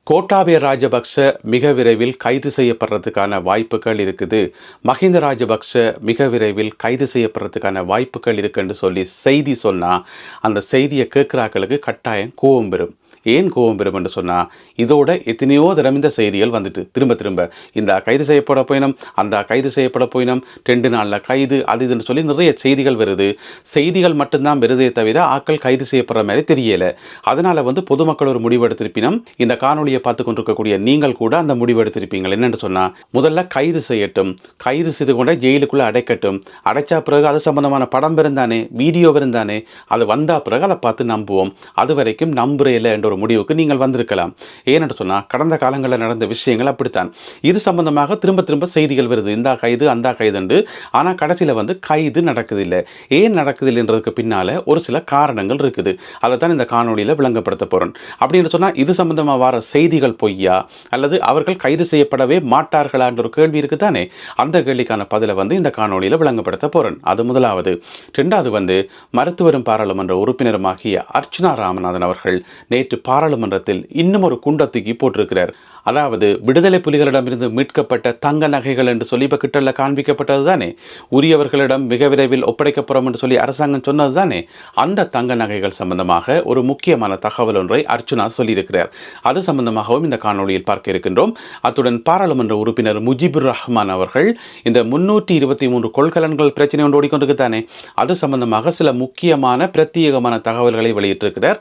கோட்டாபய ராஜபக்ஷ மிக விரைவில் கைது செய்யப்படுறதுக்கான வாய்ப்புகள் இருக்குது. மஹிந்த ராஜபக்ஷ மிக விரைவில் கைது செய்யப்படுறதுக்கான வாய்ப்புகள் இருக்குன்னு சொல்லி செய்தி சொன்னால் அந்த செய்தியை கேட்குறாக்களுக்கு கட்டாயம் கோபம் வரும். ஏன் கோபம் பெறும் என்று சொன்னால், இதோட எத்தனையோ தரம் இந்த செய்திகள் வந்துட்டு திரும்ப திரும்ப இந்த கைது செய்யப்பட போயினும் அந்த கைது செய்யப்பட போயினும் 2 நாளில் கைது அது இதுன்னு சொல்லி நிறைய செய்திகள் வருது. செய்திகள் மட்டும்தான் வருதே தவிர ஆக்கள் கைது செய்யப்படுற மாதிரி தெரியலை. அதனால் பொதுமக்கள் ஒரு முடிவு எடுத்திருப்பினும் இந்த காணொலியை பார்த்து கொண்டிருக்கக்கூடிய நீங்கள் கூட அந்த முடிவு எடுத்திருப்பீங்க. என்னென்னு சொன்னால், முதல்ல கைது செய்யட்டும், கைது செய்து கொண்டே ஜெயிலுக்குள்ளே அடைக்கட்டும், அடைச்சா பிறகு அது சம்பந்தமான படம் இருந்தானே, வீடியோ இருந்தானே, அது வந்தால் பிறகு அதை பார்த்து நம்புவோம். அது வரைக்கும் நம்புறையில் என்ற ஒரு முடிவுக்கு நீங்கள் வந்திருக்கலாம். ஏன்னு சொன்னால், கடந்த காலங்களில் நடந்த விஷயங்கள் அப்படித்தான். இது சம்பந்தமாக திரும்ப திரும்ப செய்திகள் வருது, இந்த கைது அந்த கைதுண்டு. ஆனால் கடைசியில் கைது நடக்குதில்லை. ஏன் நடக்குதில்லைன்றதுக்கு பின்னால் ஒரு சில காரணங்கள் இருக்குது. அதை தான் இந்த காணொலியில் விளங்கப்படுத்த போகிறேன். அப்படின்னு சொன்னால், இது சம்பந்தமாக வர செய்திகள் பொய்யா அல்லது அவர்கள் கைது செய்யப்படவே மாட்டார்களா என்ற ஒரு கேள்வி இருக்குது தானே. அந்த கேள்விக்கான பதிலை இந்த காணொலியில் விளங்கப்படுத்த போகிறேன். அது முதலாவது. ரெண்டாவது மருத்துவரும் பாராளுமன்ற உறுப்பினருமாகிய அர்ச்சனா ராமநாதன் அவர்கள் நேற்று பாராளுமன்றத்தில் இன்னும் ஒரு குண்டை தூக்கி போட்டிருக்கிறார். அதாவது விடுதலை புலிகளிடமிருந்து மீட்கப்பட்ட தங்க நகைகள் என்று சொல்லி இப்போ கிட்டல காண்பிக்கப்பட்டது தானே, உரியவர்களிடம் மிக விரைவில் ஒப்படைக்கப்படும் என்று சொல்லி அரசாங்கம் சொன்னது தானே. அந்த தங்க நகைகள் சம்பந்தமாக ஒரு முக்கியமான தகவல் ஒன்றை அர்ச்சுனா சொல்லியிருக்கிறார். அது சம்பந்தமாகவும் இந்த காணொலியில் பார்க்க இருக்கின்றோம். அத்துடன் பாராளுமன்ற உறுப்பினர் முஜிபுர் ரஹ்மான் அவர்கள் இந்த 323 கொள்கலன்கள் பிரச்சனை ஒன்று ஓடிக்கொண்டிருக்கு தானே, அது சம்பந்தமாக சில முக்கியமான பிரத்யேகமான தகவல்களை வெளியிட்டிருக்கிறார்.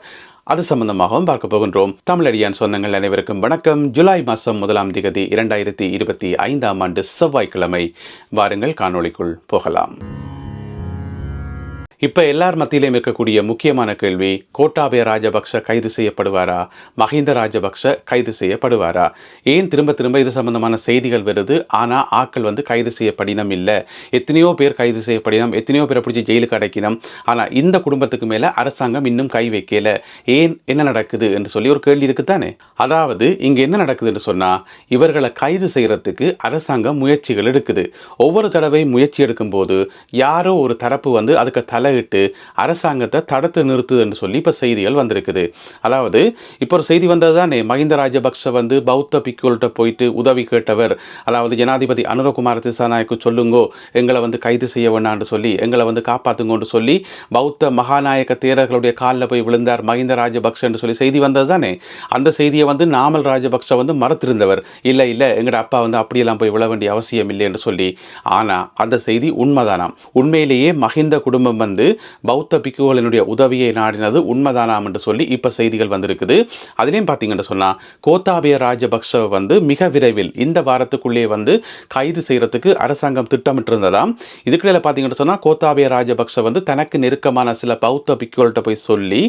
அது சம்பந்தமாகவும் பார்க்க போகின்றோம். தமிழடியான் சொந்தங்கள் அனைவருக்கும் வணக்கம். ஜூலை மாதம் 1ஆம் தேதி 2025ஆம் ஆண்டு செவ்வாய்க்கிழமை. வாருங்கள் காணொளிக்குள் போகலாம். இப்போ எல்லார் மத்தியிலும் இருக்கக்கூடிய முக்கியமான கேள்வி, கோட்டாபய ராஜபக்ஷ கைது செய்யப்படுவாரா, மஹிந்த ராஜபக்ஷ கைது செய்யப்படுவாரா? ஏன் திரும்ப திரும்ப இது சம்பந்தமான செய்திகள் வருது, ஆனால் ஆக்கள் கைது செய்யப்படினம் இல்லை. எத்தனையோ பேர் கைது செய்யப்படினம், எத்தனையோ பேரை பிடிச்சி ஜெயிலுக்கு அடைக்கணும். ஆனால் இந்த குடும்பத்துக்கு மேலே அரசாங்கம் இன்னும் கை வைக்கல. ஏன், என்ன நடக்குது என்று சொல்லி ஒரு கேள்வி இருக்குது தானே. அதாவது இங்கே என்ன நடக்குதுன்னு சொன்னால், இவர்களை கைது செய்கிறதுக்கு அரசாங்கம் முயற்சிகள் எடுக்குது. ஒவ்வொரு தடவை முயற்சி எடுக்கும்போது யாரோ ஒரு தரப்பு அதுக்கு தலையிட்டு அரசாங்கத்தை தடுத்து நிறுத்துது என்று சொல்லி இப்போ செய்திகள் வந்திருக்குது. அதாவது இப்போ ஒரு செய்தி வந்தது தானே, மஹிந்த ராஜபக்ஷ பௌத்த பிக்குகள்கிட்ட போயிட்டு உதவி கேட்டவர். அதாவது ஜனாதிபதி அனுரகுமார திசாநாயக்கு சொல்லுங்கோ, எங்களை கைது செய்ய வேண்டான்னு சொல்லி, எங்களை காப்பாற்றுங்கன்னு சொல்லி பௌத்த மகாநாயக்க தேரர்களுடைய காலில் போய் விழுந்தார் மஹிந்த ராஜபக்ஷ என்று சொல்லி செய்தி வந்தது தானே. அந்த செய்தியை நாமல் ராஜபக்ஷ மறுத்திருந்தவர். இல்லை இல்லை, எங்களோட அப்பா அப்படியெல்லாம் போய் விழ வேண்டிய அவசியம் இல்லை என்று சொல்லி. ஆனால் அந்த செய்தி உண்மைதானாம். உண்மையிலேயே மஹிந்த குடும்பம் பௌத்த பிக்குகளினுடைய உதவியை நாடினது உண்மைதானாம் என்று சொல்லி இப்ப செய்திகள் வந்திருக்குது. அதுலயும் பாத்தீங்கன்னு சொன்னா, கோத்தாபய ராஜபக்ஷ மிக விரைவில் இந்த வாரத்துக்குள்ளே கைது செய்யறதுக்கு அரசாங்கம் திட்டமிட்டிருந்ததாம். இதுக்கிடையில பாத்தீங்கன்னு சொன்னா, கோத்தாபய ராஜபக்ஷ தனக்கு நெருக்கமான சில பௌத்த பிக்குகள்கிட்ட போய் சொல்லி,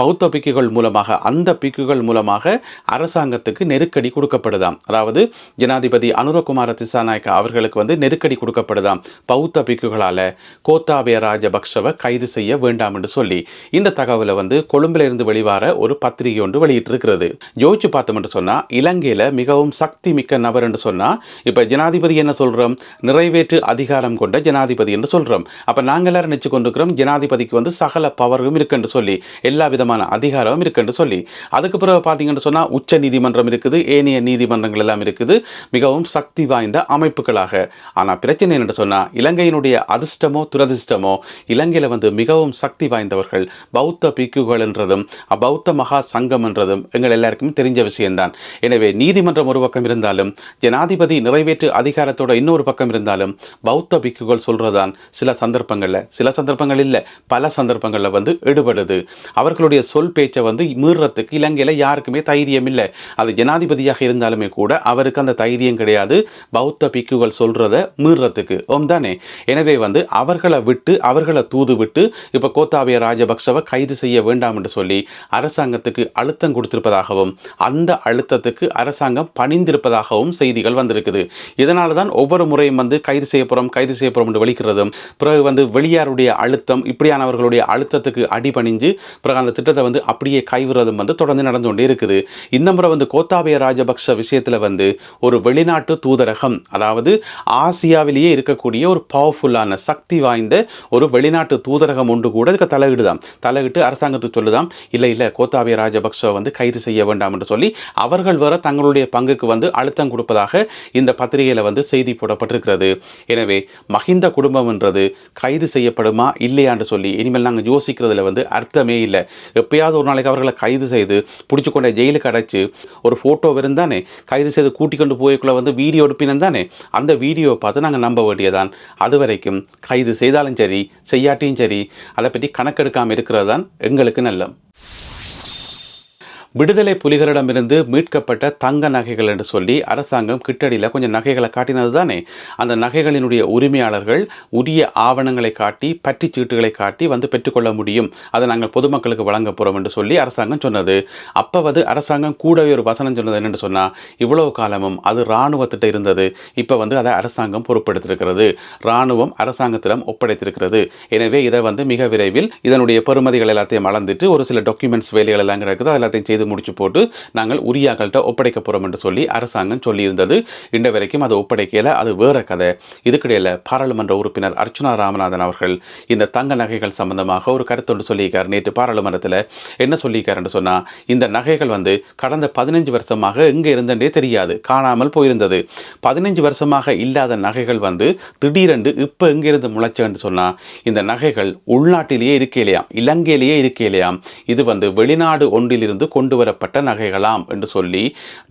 பௌத்த பிக்குகள் மூலமாக, அந்த பிக்குகள் மூலமாக அரசாங்கத்துக்கு நெருக்கடி கொடுக்கப்படுதாம். அதாவது ஜனாதிபதி அனுரகுமார திசாநாயக்க அவர்களுக்கு நெருக்கடி கொடுக்கப்படுதாம் பௌத்த பிக்குகளால கோத்தாபய ராஜபக்ஷவை கைது செய்ய வேண்டாம் என்று சொல்லி. இந்த தகவலை கொழும்புல இருந்து வெளிவர ஒரு பத்திரிகை ஒன்று வெளியிட்டிருக்கிறது. யோசிச்சு பார்த்தோம் என்று சொன்னா, இலங்கையில மிகவும் சக்தி மிக்க நபர் என்று சொன்னா, இப்ப ஜனாதிபதி என்ன சொல்றோம், நிறைவேற்று அதிகாரம் கொண்ட ஜனாதிபதி என்று சொல்றோம். அப்ப நாங்க எல்லாரும் நினைச்சு கொண்டிருக்கிறோம் ஜனாதிபதிக்கு சகல பவரும் இருக்குன்னு சொல்லி, எல்லா விதமான அதிகாரமும் இருக்குன்னு சொல்லி. அதுக்கு பிறகு பாத்தீங்கன்னு சொன்னா, உச்ச நீதிமன்றம் இருக்குது, ஏனைய நீதிமன்றங்கள் எல்லாம் இருக்குது, மிகவும் சக்தி வாய்ந்த அமைப்புகளாக. ஆனா பிரச்சனை என்னன்னு சொன்னா, இலங்கையினுடைய அதிர்ஷ்டமோ துரதிர்ஷ்டமோ, இலங்கையில மிகவும் சக்தி வாய்ந்தவர்கள் பௌத்த பிக்குகள் என்றதும் பௌத்த மகா சங்கம் என்றதும் எங்கள் எல்லாருக்கும் தெரிஞ்ச விஷயம்தான். எனவே நீதிமன்றம் ஒரு பக்கம் இருந்தாலும், ஜனாதிபதி நிறைவேற்று அதிகாரத்தோட இன்னொரு பக்கம் இருந்தாலும், பௌத்த பிக்குகள் சொல்றதான் சில சந்தர்ப்பங்கள் இல்ல, பல சந்தர்ப்பங்கள்ல எடுபடுது. அவர்களுடைய சொல் பேச்சை மீறத்துக்கு இலங்கையில யாருக்குமே தைரியம் இல்லை. அது ஜனாதிபதியாக இருந்தாலுமே கூட அவருக்கு அந்த தைரியம் கிடையாது, பௌத்த பிக்குகள் சொல்றத மீறத்துக்கு. தானே. எனவே அவர்களை விட்டு, அவர்களை தூது விட்டு இப்ப கோத்தாபய ராஜபக்ஷவை கைது செய்ய வேண்டாம் என்று சொல்லி அரசாங்கத்துக்கு அழுத்தம் கொடுத்திருப்பதாகவும், அந்த அழுத்தத்துக்கு அரசாங்கம் பணிந்திருப்பதாகவும் செய்திகள் வந்திருக்குது. இதனால தான் ஒவ்வொரு முறையும் கைது செய்யப்போறோம் என்று வெளிக்கிறதும், பிறகு வெளியாருடைய அழுத்தம், இப்படியானவர்களுடைய அழுத்தத்துக்கு அடிபணிஞ்சு பிறகு அந்த திட்டத்தை அப்படியே கைவிடுறதும் தொடர்ந்து நடந்து கொண்டே இருக்குது. இந்த முறை கோத்தாபய ராஜபக்ஷ விஷயத்துல ஒரு வெளிநாட்டு தூதரகம், அதாவது ஆசியாவிலேயே இருக்கக்கூடிய ஒரு பவர்ஃபுல்லான சக்தி வாய்ந்த ஒரு வெளிநாட்டு வெளிநாட்டு தூதரகம் ஒன்று கூட இதுக்கு தலையிட்டு அரசாங்கத்துக்கு சொல்லுதாம், இல்லை கோத்தாபய ராஜபக்ச வந்து கைது செய்ய வேண்டாம் என்று சொல்லி அவர்கள் வர தங்களுடைய பங்குக்கு வந்து அழுத்தம் கொடுப்பதாக இந்த பத்திரிகையில் வந்து செய்தி போடப்பட்டிருக்கிறது. எனவே மஹிந்த குடும்பம் என்றது கைது செய்யப்படுமா இல்லையான்னு சொல்லி இனிமேல் நாங்கள் யோசிக்கிறதுல வந்து அர்த்தமே இல்லை. எப்பயாவது ஒரு நாளைக்கு அவர்களை கைது செய்து பிடிச்சி கொண்ட ஜெயிலுக்கு அடைச்சு ஒரு ஃபோட்டோ இருந்தானே, கைது செய்து கூட்டிக் கொண்டு போய்க்குள்ள வந்து வீடியோ எடுப்பினம் தானே, அந்த வீடியோவை பார்த்து நாங்கள் நம்ப வேண்டியதான். அது வரைக்கும் கைது செய்தாலும் சரி செய்யாட்டியும் சரி அதை பற்றி கணக்கெடுக்காமல் இருக்கிறது தான் எங்களுக்கு நல்லம். விடுதலை புலிகளிடமிருந்து மீட்கப்பட்ட தங்க நகைகள் என்று சொல்லி அரசாங்கம் கிட்டடியில் கொஞ்சம் நகைகளை காட்டினது தானே. அந்த நகைகளினுடைய உரிமையாளர்கள் உரிய ஆவணங்களை காட்டி பற்றி சீட்டுகளை காட்டி வந்து பெற்றுக்கொள்ள முடியும், அதை நாங்கள் பொதுமக்களுக்கு வழங்க போகிறோம் என்று சொல்லி அரசாங்கம் சொன்னது. அப்போ வந்து அரசாங்கம் கூடவே ஒரு வசனம் சொன்னது என்னென்னு சொன்னால், இவ்வளவு காலமும் அது இராணுவத்திட்ட இருந்தது, இப்போ வந்து அதை அரசாங்கம் பொறுப்பெடுத்திருக்கிறது, இராணுவம் அரசாங்கத்திடம் ஒப்படைத்திருக்கிறது. எனவே இதை வந்து மிக விரைவில் இதனுடைய பெறுமதிகள் எல்லாத்தையும் அளந்துட்டு ஒரு சில டாக்குமெண்ட்ஸ் வேலைகள் எல்லாம் இருக்குது, எல்லாத்தையும் செய்து முடிச்சு போட்டு நாங்கள் உரியாக்கள்கிட்ட ஒப்படைக்க போறோம் என்று சொல்லி அரசாங்கம் சொல்லியிருந்தது. இன்று வரைக்கும் அதை ஒப்படைக்கல, அது வேற கதை. இதுக்கிடையில் பாராளுமன்ற உறுப்பினர் அர்ச்சுனா ராமநாதன் அவர்கள் இந்த தங்க நகைகள் சம்பந்தமாக ஒரு கருத்தொன்று சொல்லியிருக்கார். நேற்று பாராளுமன்றத்தில் என்ன சொல்லியிருக்கார் என்று சொன்னால், இந்த நகைகள் வந்து கடந்த 15 வருஷமாக எங்கே இருந்தே தெரியாது, காணாமல் போயிருந்தது. 15 வருஷமாக இல்லாத நகைகள் வந்து திடீரென்று இப்போ எங்கிருந்து முளைச்சன்னு சொன்னால், இந்த நகைகள் உள்நாட்டிலேயே இருக்கையிலையாம், இலங்கையிலேயே இருக்கையிலையாம், இது வந்து வெளிநாடு ஒன்றிலிருந்து கொண்டு வரப்பட்ட நகைகளாம் என்று சொல்லி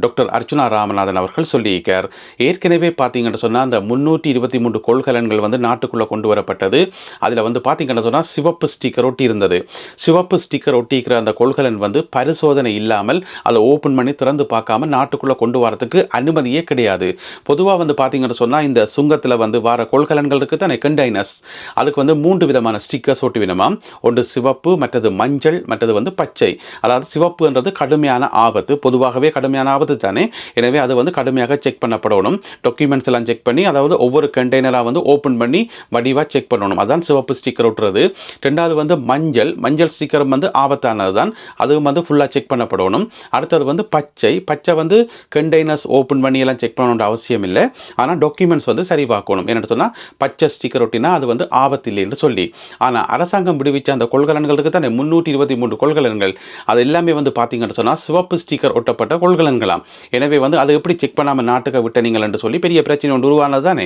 டாக்டர் அர்ச்சுனா ராமநாதன் அவர்கள் சொல்லியிருக்கார். ஏற்கனவே பார்த்தீங்கன்னு சொன்னால் அந்த 323 கொள்கலன்கள் வந்து நாட்டுக்குள்ளே கொண்டு வரப்பட்டது. அதில் வந்து பார்த்தீங்கன்னு சொன்னால் சிவப்பு ஸ்டிக்கர் ஒட்டி இருந்தது. சிவப்பு ஸ்டிக்கர் ஒட்டிக்கிற அந்த கொள்கலன் வந்து பரிசோதனை இல்லாமல் அதை ஓப்பன் பண்ணி திறந்து பார்க்காம நாட்டுக்குள்ளே கொண்டு வரதுக்கு அனுமதியே கிடையாது. பொதுவாக வந்து பார்த்தீங்கன்னு சொன்னால் இந்த சுங்கத்தில் வந்து வர கொள்கலன்கள் இருக்குது தானே, கண்டெய்னர்ஸ், அதுக்கு வந்து 3 விதமான ஸ்டிக்கர்ஸ் ஒட்டி வேணுமாம். ஒன்று சிவப்பு, மற்றது மஞ்சள், மற்றது வந்து பச்சை. அதாவது சிவப்புன்றது கடுமையான ஆபத்து, பொதுவாகவே கடுமையான ஆபத்து தானே. எனவே அது வந்து கடுமையாக செக் பண்ணப்படணும். டாக்குமெண்ட்ஸ் எல்லாம் செக் பண்ணி, அதாவது ஒவ்வொரு கண்டெய்னராக வந்து ஓப்பன் பண்ணி வடிவாக செக் பண்ணணும். அதான் சிவப்பு ஸ்டிக்கர் ஒட்டுறது. ரெண்டாவது வந்து மஞ்சள் ஸ்டிக்கர் வந்து ஆபத்தானது தான், அதுவும் வந்து ஃபுல்லாக செக் பண்ணப்படணும். அடுத்தது வந்து பச்சை வந்து கண்டெய்னர்ஸ் ஓப்பன் பண்ணி எல்லாம் செக் பண்ணணுன்ற அவசியம் இல்லை, ஆனால் டாக்குமெண்ட்ஸ் வந்து சரி பார்க்கணும். என்னென்னு சொன்னால் பச்சை ஸ்டிக்கர் ஒட்டினா அது வந்து ஆபத்து இல்லை என்று சொல்லி. ஆனால் அரசாங்கம் விடுவிச்ச அந்த கொள்கலன்களுக்கு தானே 323 கொள்கலன்கள், அது எல்லாமே வந்து பார்த்தீங்கன்னு சொன்னால் சிவப்பு ஸ்டிக்கர் ஒட்டப்பட்ட கொள்கலன்களாம். எனவே வந்து அதை எப்படி செக் பண்ணாமல் நாட்டுக்கு விட்டனீங்கள் என்று சொல்லி பெரிய பிரச்சனை ஒன்று உருவானது தானே.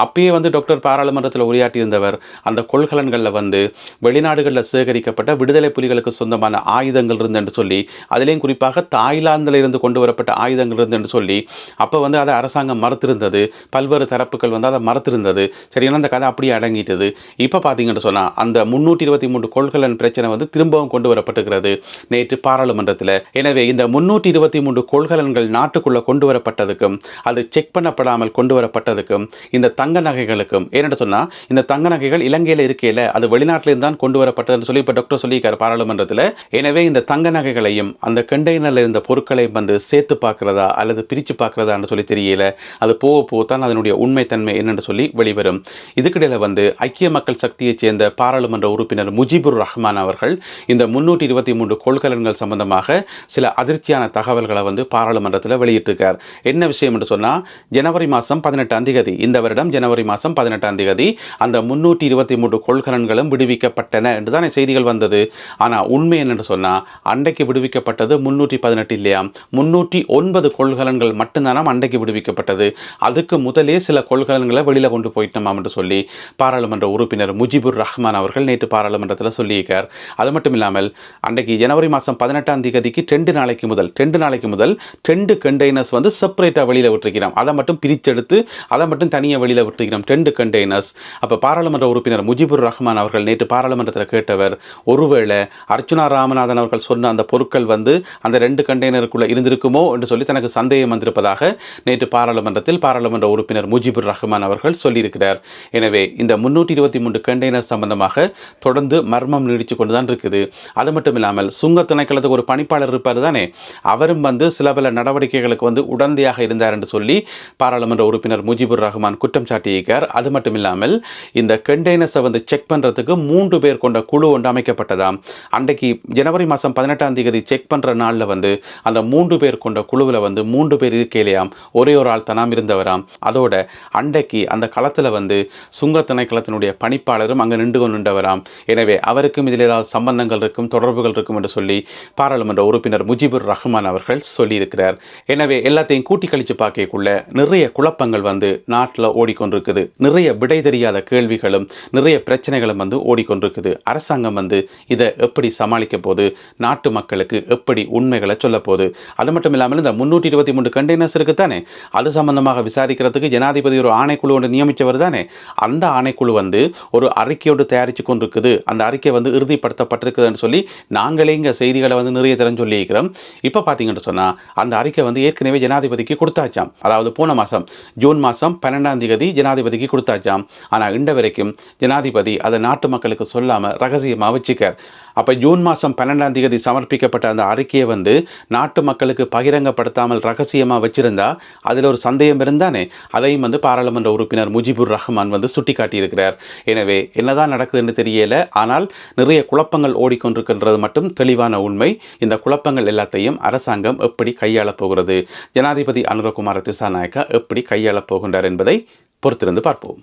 அப்பயே வந்து டாக்டர் பாராளுமன்றத்தில் உரையாற்றியிருந்தவர் அந்த கொள்கலன்களில் வந்து வெளிநாடுகளில் சேகரிக்கப்பட்ட விடுதலை புலிகளுக்கு சொந்தமான ஆயுதங்கள் இருந்து என்று சொல்லி, அதிலேயும் குறிப்பாக தாய்லாந்தில் இருந்து கொண்டு வரப்பட்ட ஆயுதங்கள் இருந்து என்று சொல்லி, அப்போ வந்து அதை அரசாங்கம் மறுத்திருந்தது. பல்வேறு தரப்புகள் வந்து அதை மறுத்திருந்தது. சரியான அந்த கதை அப்படியே அடங்கிட்டது. இப்போ பார்த்தீங்கன்னு சொன்னால் அந்த 323 கொள்கலன் பிரச்சனை வந்து திரும்பவும் கொண்டு வரப்பட்டிருக்கிறது நேற்று பாராளுமன்றத்தில். எனவே இந்த 323 கொள்கலன்கள் நாட்டுக்குள்ளே கொண்டு வரப்பட்டதுக்கும் அது செக் பண்ணப்படாமல் கொண்டு வரப்பட்டதுக்கும் இந்த தங்க நகைகளுக்கும் ஏன்னு சொன்னால், இந்த தங்க நகைகள் இலங்கையில் இருக்கையில் அது வெளிநாட்டிலிருந்து தான் கொண்டு வரப்பட்டதுன்னு சொல்லி இப்போ டாக்டர் சொல்லியிருக்கார் பாராளுமன்றத்தில். எனவே இந்த தங்க நகைகளையும் அந்த கண்டெய்னரில் இருந்த பொருட்களையும் வந்து சேர்த்து பார்க்கிறதா அல்லது பிரித்து பார்க்கிறதான்னு சொல்லி தெரியல. அது போக தான் அதனுடைய உண்மைத்தன்மை என்னென்னு சொல்லி வெளிவரும். இதுக்கிடையில் வந்து ஐக்கிய மக்கள் சக்தியைச் சேர்ந்த பாராளுமன்ற உறுப்பினர் முஜிபுர் ரஹ்மான் அவர்கள் இந்த 323 கொள்கலன்கள் சம்பந்தமாக சில அதிர்ச்சியான தகவல்களை வந்து பாராளுமன்றத்தில் வெளியிட்டிருக்கார். என்ன விஷயம் என்று சொன்னால், ஜனவரி மாதம் 18ஆம் தேதி, இந்த வருடம் ஜனவரி மாதம் 18ஆம் தேதி அந்த 323 கொள்கலன்களும் விடுவிக்கப்பட்டன என்று தான் செய்திகள் வந்தது. ஆனால் உண்மை என்னென்று சொன்னால், அன்றைக்கு விடுவிக்கப்பட்டது 318 இல்லையா, 309 கொள்கலன்கள் மட்டும்தானாம் அன்றைக்கு விடுவிக்கப்பட்டது. அதுக்கு முதலே சில கொள்கலன்களை வெளியில் கொண்டு போயிட்டோம் என்று சொல்லி பாராளுமன்ற உறுப்பினர் முஜிபுர் ரஹ்மான் அவர்கள் நேற்று பாராளுமன்றத்தில் சொல்லியிருக்கார். அது மட்டும் இல்லாமல் அன்றைக்கு ஜனவரி மாதம் 18ஆம் தேதிக்கு 2 நாளைக்கு முதல் 2 கண்டெய்னர்ஸ் வந்து செப்பரேட்டாக வெளியில் விட்டுருக்கிறோம். அதை மட்டும் பிரிச்செடுத்து அதை மட்டும் தனியாக வெளியில் விட்டுருக்கிறோம், 2 கண்டெய்னர்ஸ். அப்போ பாராளுமன்ற உறுப்பினர் முஜிபுர் ரஹ்மான் அவர்கள் நேற்று பாராளுமன்றத்தில் கேட்டவர், ஒருவேளை அர்ச்சுனா ராமநாதன் அவர்கள் சொன்ன அந்த பொருட்கள் வந்து அந்த 2 கண்டெய்னருக்குள்ளே இருந்திருக்குமோ என்று சொல்லி தனக்கு சந்தேகம் வந்திருப்பதாக நேற்று பாராளுமன்றத்தில் பாராளுமன்ற உறுப்பினர் முஜிபுர் ரஹ்மான் அவர்கள் சொல்லியிருக்கிறார். எனவே இந்த 323 கண்டெய்னர் சம்பந்தமாக தொடர்ந்து மர்மம் நீடித்து கொண்டு தான் இருக்குது. அது மட்டும் இல்லாமல் சுங்க திணைக்களத்துக்கு ஒரு பணிப்பாளர் பணிப்பாளர் இருப்பார் தானே, அவரும் வந்து சில பல நடவடிக்கைகளுக்கு வந்து உடந்தையாக இருந்தார் என்று சொல்லி பாராளுமன்ற உறுப்பினர் முஜிபுர் ரஹ்மான் குற்றம் சாட்டியிருக்கார். அது மட்டும் இல்லாமல் இந்த கண்டெய்னர்ஸை வந்து செக் பண்ணுறதுக்கு 3 பேர் கொண்ட குழு ஒன்று அமைக்கப்பட்டதாம். அன்றைக்கு ஜனவரி மாதம் 18ஆம் தேதி செக் பண்ணுற நாளில் வந்து அந்த 3 பேர் கொண்ட குழுவில் வந்து 3 பேர் இருக்கையிலையாம், ஒரே ஒரு ஆள் தனாம் இருந்தவராம். அதோட அன்றைக்கு அந்த களத்தில் வந்து சுங்க திணைக்களத்தினுடைய பணிப்பாளரும் அங்கே நின்று கொண்டுவராம். எனவே அவருக்கும் இதில் ஏதாவது சம்பந்தங்கள் இருக்கும், தொடர்புகள் இருக்கும் என்று சொல்லி பாராளுமன்ற உறுப்பினர் முஜிபுர் ரஹ்மான் அவர்கள் சொல்லியிருக்கிறார். எனவே எல்லாத்தையும் கூட்டி கழித்து பார்க்கக்குள்ள நிறைய குழப்பங்கள் வந்து நாட்டில் ஓடிக்கொண்டிருக்குது. நிறைய விடை தெரியாத கேள்விகளும் நிறைய பிரச்சனைகளும் வந்து ஓடிக்கொண்டிருக்குது. அரசாங்கம் வந்து இதை எப்படி சமாளிக்க போது, நாட்டு மக்களுக்கு எப்படி உண்மைகளை சொல்ல போது. அது மட்டும் இல்லாமல் இந்த 323 கண்டெய்னர்ஸ் இருக்குத்தானே, அது சம்பந்தமாக விசாரிக்கிறதுக்கு ஜனாதிபதி ஒரு ஆணைக்குழு ஒன்று நியமித்தவர் தானே. அந்த ஆணைக்குழு வந்து ஒரு அறிக்கையோடு தயாரித்து கொண்டிருக்குது. அந்த அறிக்கை வந்து இறுதிப்படுத்தப்பட்டிருக்குதுன்னு சொல்லி நாங்களே இங்கே செய்திகளை வந்து நிறைய தரம் சொல்லியிருக்கிறோம். இப்போ பார்த்தீங்கன்னு சொன்னால் அந்த அறிக்கை வந்து ஏற்கனவே ஜனாதிபதிக்கு கொடுத்தாச்சாம். அதாவது போன மாதம் ஜூன் மாதம் 12ஆம் தேதி ஜனாதிபதிக்கு கொடுத்தாச்சாம். ஆனால் இன்று வரைக்கும் ஜனாதிபதி அதை நாட்டு மக்களுக்கு சொல்லாமல் ரகசியமாக வச்சுக்கார். அப்போ ஜூன் மாதம் 12ஆம் தேதி சமர்ப்பிக்கப்பட்ட அந்த அறிக்கையை வந்து நாட்டு மக்களுக்கு பகிரங்கப்படுத்தாமல் ரகசியமாக வச்சிருந்தா அதில் ஒரு சந்தேகம் இருந்தானே, அதையும் வந்து பாராளுமன்ற உறுப்பினர் முஜிபுர் ரஹ்மான் வந்து சுட்டி காட்டியிருக்கிறார். எனவே என்னதான் நடக்குதுன்னு தெரியல, ஆனால் நிறைய குழப்பங்கள் ஓடிக்கொண்டிருக்கின்றது மட்டும் தெளிவான உண்மை. இந்த குழப்பங்கள் எல்லாத்தையும் அரசாங்கம் எப்படி கையாளப் போகிறது, ஜனாதிபதி அனுரகுமார திசாநாயக்கா எப்படி கையாளப் போகின்றார் என்பதை பொறுத்திருந்து பார்ப்போம்.